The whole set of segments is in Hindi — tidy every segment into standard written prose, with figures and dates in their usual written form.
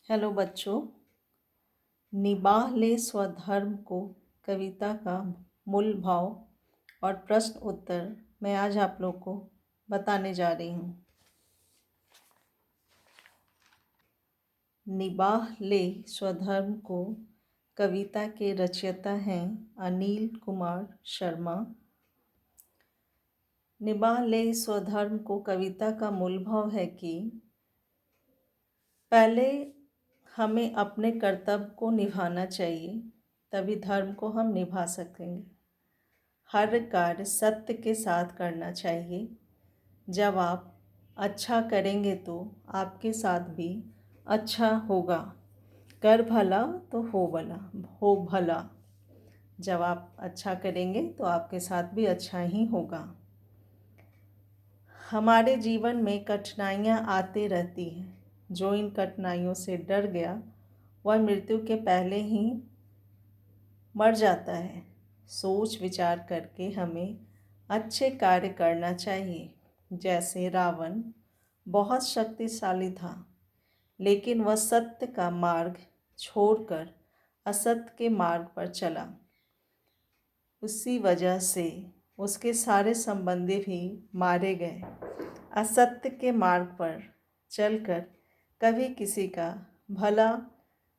हेलो बच्चों। निभाह ले स्वधर्म को कविता का मूल भाव और प्रश्न उत्तर मैं आज आप लोग को बताने जा रही हूँ। निभाह ले स्वधर्म को कविता के रचयिता हैं अनिल कुमार शर्मा। निभाह ले स्वधर्म को कविता का मूल भाव है कि पहले हमें अपने कर्तव्य को निभाना चाहिए, तभी धर्म को हम निभा सकेंगे। हर कार्य सत्य के साथ करना चाहिए। जब आप अच्छा करेंगे तो आपके साथ भी अच्छा होगा। कर भला तो हो भला। जब आप अच्छा करेंगे तो आपके साथ भी अच्छा ही होगा। हमारे जीवन में कठिनाइयाँ आती रहती हैं। जो इन कठिनाइयों से डर गया वह मृत्यु के पहले ही मर जाता है। सोच विचार करके हमें अच्छे कार्य करना चाहिए। जैसे रावण बहुत शक्तिशाली था, लेकिन वह सत्य का मार्ग छोड़कर असत्य के मार्ग पर चला। उसी वजह से उसके सारे संबंधी भी मारे गए। असत्य के मार्ग पर चलकर कभी किसी का भला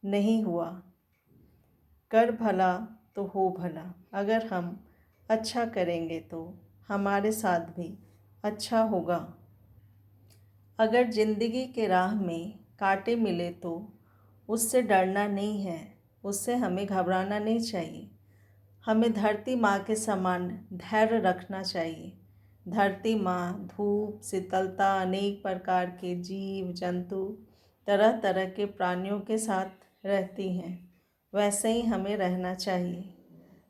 नहीं हुआ। कर भला तो हो भला। अगर हम अच्छा करेंगे तो हमारे साथ भी अच्छा होगा। अगर ज़िंदगी के राह में कांटे मिले तो उससे डरना नहीं है, उससे हमें घबराना नहीं चाहिए। हमें धरती माँ के समान धैर्य रखना चाहिए। धरती माँ धूप, शीतलता, अनेक प्रकार के जीव जंतु, तरह तरह के प्राणियों के साथ रहती हैं। वैसे ही हमें रहना चाहिए।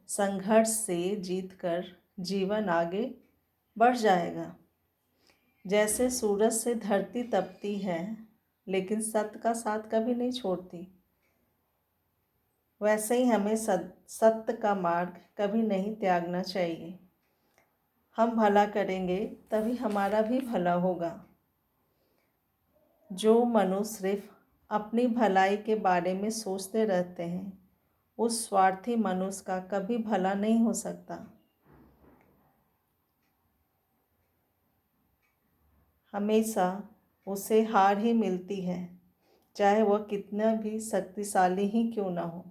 संघर्ष से जीतकर जीवन आगे बढ़ जाएगा। जैसे सूरज से धरती तपती है, लेकिन सत्य का साथ कभी नहीं छोड़ती, वैसे ही हमें सत्य का मार्ग कभी नहीं त्यागना चाहिए। हम भला करेंगे तभी हमारा भी भला होगा। जो मनुष्य सिर्फ अपनी भलाई के बारे में सोचते रहते हैं, उस स्वार्थी मनुष्य का कभी भला नहीं हो सकता। हमेशा उसे हार ही मिलती है, चाहे वह कितना भी शक्तिशाली ही क्यों ना हो।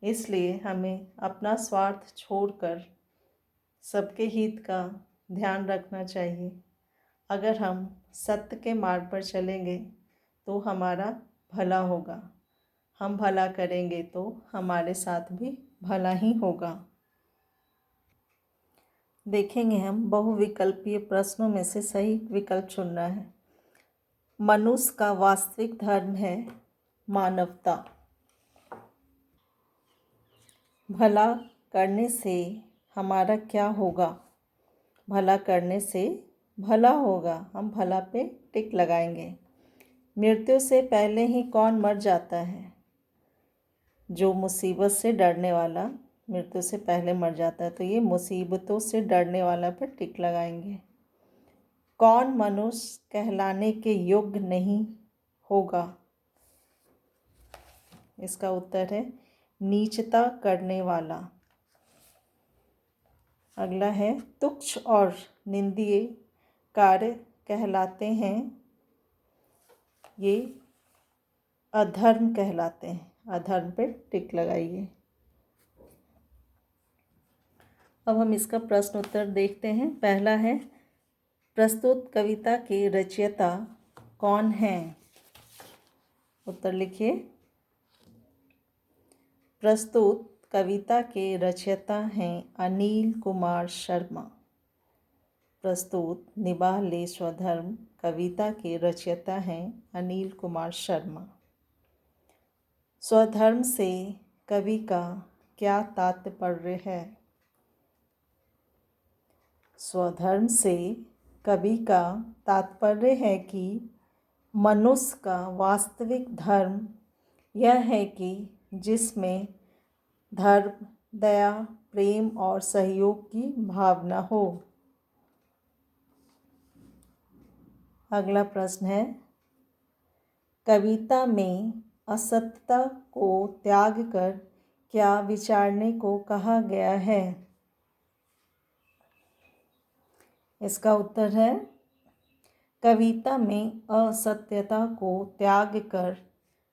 इसलिए हमें अपना स्वार्थ छोड़कर सबके हित का ध्यान रखना चाहिए। अगर हम सत्य के मार्ग पर चलेंगे तो हमारा भला होगा। हम भला करेंगे तो हमारे साथ भी भला ही होगा। देखेंगे हम बहुविकल्पीय प्रश्नों में से सही विकल्प चुनना है। मनुष्य का वास्तविक धर्म है मानवता। भला करने से हमारा क्या होगा? भला करने से भला होगा। हम भला पे टिक लगाएंगे। मृत्यु से पहले ही कौन मर जाता है? जो मुसीबत से डरने वाला मृत्यु से पहले मर जाता है, तो ये मुसीबतों से डरने वाला पर टिक लगाएंगे। कौन मनुष्य कहलाने के योग्य नहीं होगा? इसका उत्तर है नीचता करने वाला। अगला है तुच्छ और निंदनीय कार्य कहलाते हैं, ये अधर्म कहलाते हैं। अधर्म पे टिक लगाइए। अब हम इसका प्रश्न उत्तर देखते हैं। पहला है, प्रस्तुत कविता के रचयिता कौन हैं? उत्तर लिखिए। प्रस्तुत कविता के रचयिता हैं अनिल कुमार शर्मा। प्रस्तुत निभाह ले स्वधर्म कविता के रचयिता हैं अनिल कुमार शर्मा। स्वधर्म से कवि का क्या तात्पर्य है? स्वधर्म से कवि का तात्पर्य है कि मनुष्य का वास्तविक धर्म यह है कि जिसमें धर्म, दया, प्रेम और सहयोग की भावना हो। अगला प्रश्न है, कविता में असत्यता को त्याग कर क्या विचारने को कहा गया है? इसका उत्तर है कविता में असत्यता को त्याग कर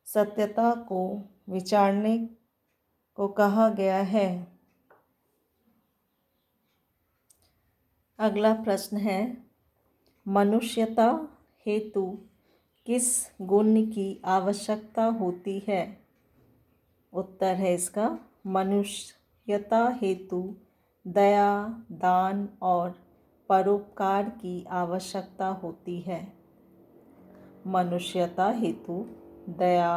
सत्यता को विचारने को कहा गया है। अगला प्रश्न है मनुष्यता हेतु किस गुण की आवश्यकता होती है? उत्तर है इसका मनुष्यता हेतु दया, दान और परोपकार की आवश्यकता होती है। मनुष्यता हेतु दया,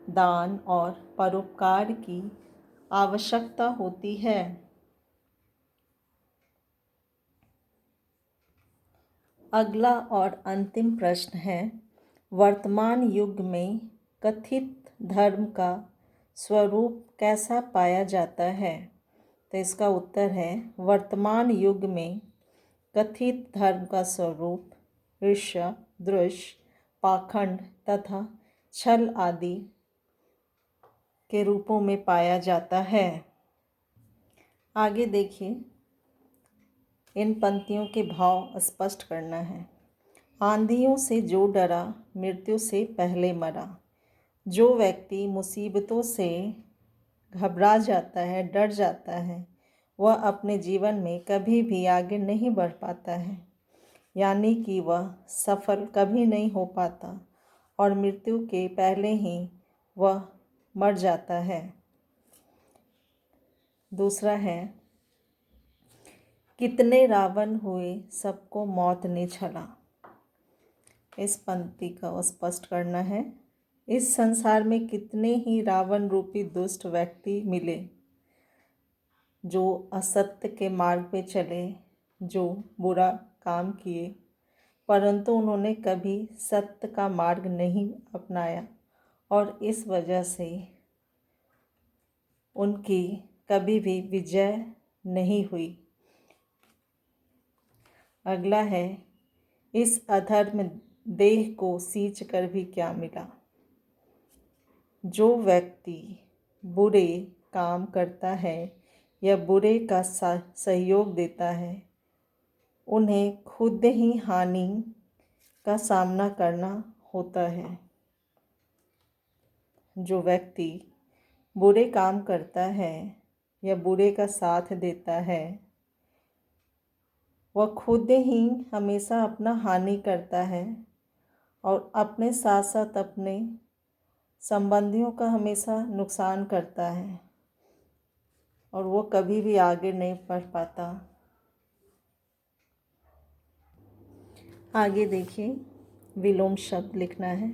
दान और परोपकार की आवश्यकता होती है। अगला और अंतिम प्रश्न है वर्तमान युग में कथित धर्म का स्वरूप कैसा पाया जाता है? तो इसका उत्तर है वर्तमान युग में कथित धर्म का स्वरूप ईर्ष्या, द्वेष, पाखंड तथा छल आदि के रूपों में पाया जाता है। आगे देखिए, इन पंक्तियों के भाव स्पष्ट करना है। आंधियों से जो डरा मृत्यु से पहले मरा। जो व्यक्ति मुसीबतों से घबरा जाता है, डर जाता है, वह अपने जीवन में कभी भी आगे नहीं बढ़ पाता है, यानी कि वह सफल कभी नहीं हो पाता और मृत्यु के पहले ही वह मर जाता है। दूसरा है कितने रावण हुए सबको मौत ने छला। इस पंक्ति का स्पष्ट करना है। इस संसार में कितने ही रावण रूपी दुष्ट व्यक्ति मिले जो असत्य के मार्ग पे चले, जो बुरा काम किए, परंतु उन्होंने कभी सत्य का मार्ग नहीं अपनाया और इस वजह से उनकी कभी भी विजय नहीं हुई। अगला है इस अधर्म देह को सींच कर भी क्या मिला। जो व्यक्ति बुरे काम करता है या बुरे का सहयोग देता है उन्हें खुद ही हानि का सामना करना होता है। जो व्यक्ति बुरे काम करता है या बुरे का साथ देता है वह खुद ही हमेशा अपना हानि करता है और अपने साथ साथ अपने संबंधियों का हमेशा नुकसान करता है और वो कभी भी आगे नहीं बढ़ पाता। आगे देखिए, विलोम शब्द लिखना है।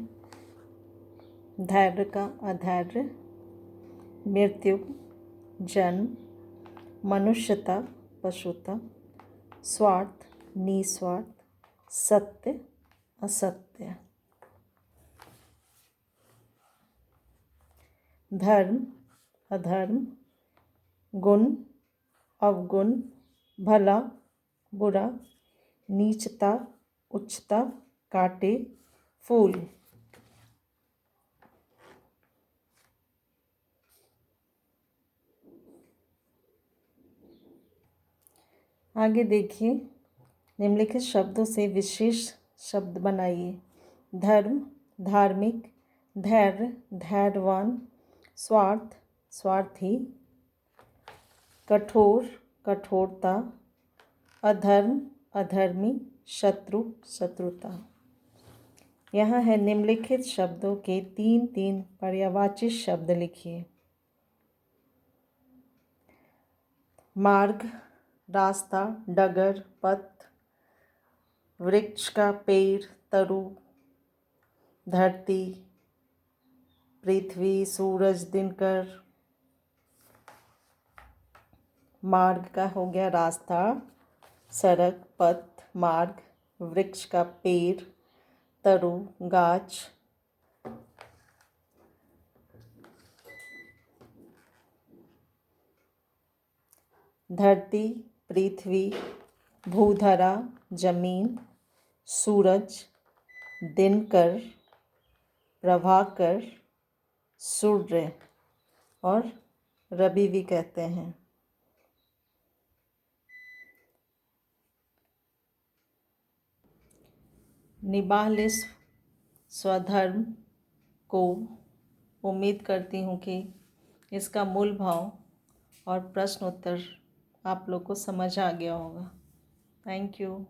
धैर्य का अधैर्य, मृत्यु, जन्म, मनुष्यता, पशुता, स्वार्थ, निस्वार्थ, सत्य, असत्य। धर्म, अधर्म, गुण, अवगुण, भला, बुरा, नीचता, उच्चता, कांटे, फूल। आगे देखिए, निम्नलिखित शब्दों से विशेष शब्द बनाइए। धर्म, धार्मिक, धैर्य, धैर्यवान, स्वार्थ, स्वार्थी, कठोर, कठोरता, अधर्म, अधर्मी, शत्रु, शत्रुता। यहाँ है निम्नलिखित शब्दों के 3 पर्यायवाची शब्द लिखिए। मार्ग, रास्ता, डगर, पथ, वृक्ष का पेड़, तरु, धरती, पृथ्वी, सूरज, दिनकर। मार्ग का हो गया रास्ता, सड़क, पथ, मार्ग, वृक्ष का पेड़, तरु, गाछ, धरती, पृथ्वी, भूधरा, जमीन, सूरज, दिनकर, प्रभाकर, सूर्य और रवि भी कहते हैं। निभा ले स्वधर्म को। उम्मीद करती हूँ कि इसका मूल भाव और प्रश्न उत्तर आप लोग को समझ आ गया होगा। Thank you.